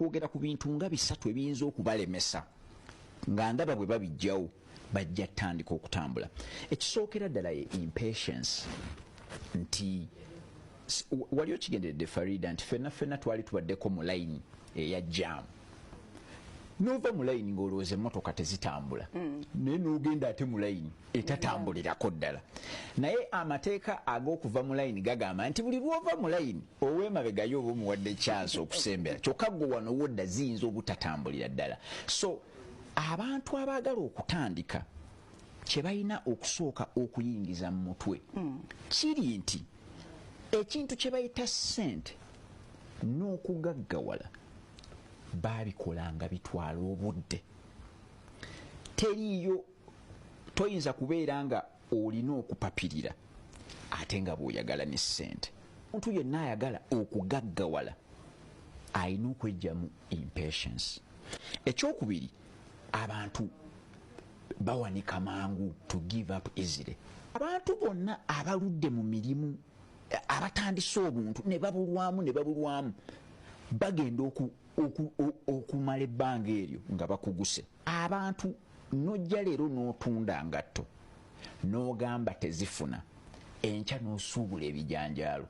kwogera ku bintu nga bisatu ebiyinza okubalemesa nga ndaba bwe babijjawo bajja ttandika okutambula. Ekisookera ddala ye impatience, nti wali okigenderedde Farida nti ffenna twali tubaddeko mu layini eya jaamu, n'ova mu layini ng'olowooza emmotoka tezitambula, naye n'ogenda ate mu layini etatambulirako ddala. Naye amateeka ag'okuva mu layini gagamba nti buli lw'ova mu layini ow'emabegayo oba omuwadde chance okusembera, kyokka ggwe wano wodda ziyinza obutatambulira ddala. So abantu abaagala okutandika kye balina okusooka okuyingiza mu mutwe kiri nti ekintu kye bayita ssente n'okugaggawala babikola nga bitwala obudde. Teriiyo, toyinza kubeera nga olina okupapirira ate nga bw'oyagala ne ssente. Omuntu yenna ayagala okugaggawala alina okwejjamu impatience. Ekyokubiri, abantu bawanika mangu, to give up easily. Abantu bonna abaludde mu mirimu abatandise obuntu ne babulwamu bagenda okumala ebbanga eryo nga bakuguse. Abantu nojja leero n'otunda ngatto n'ogamba tezifuna, enkya n'osuubula ebijanjaalo.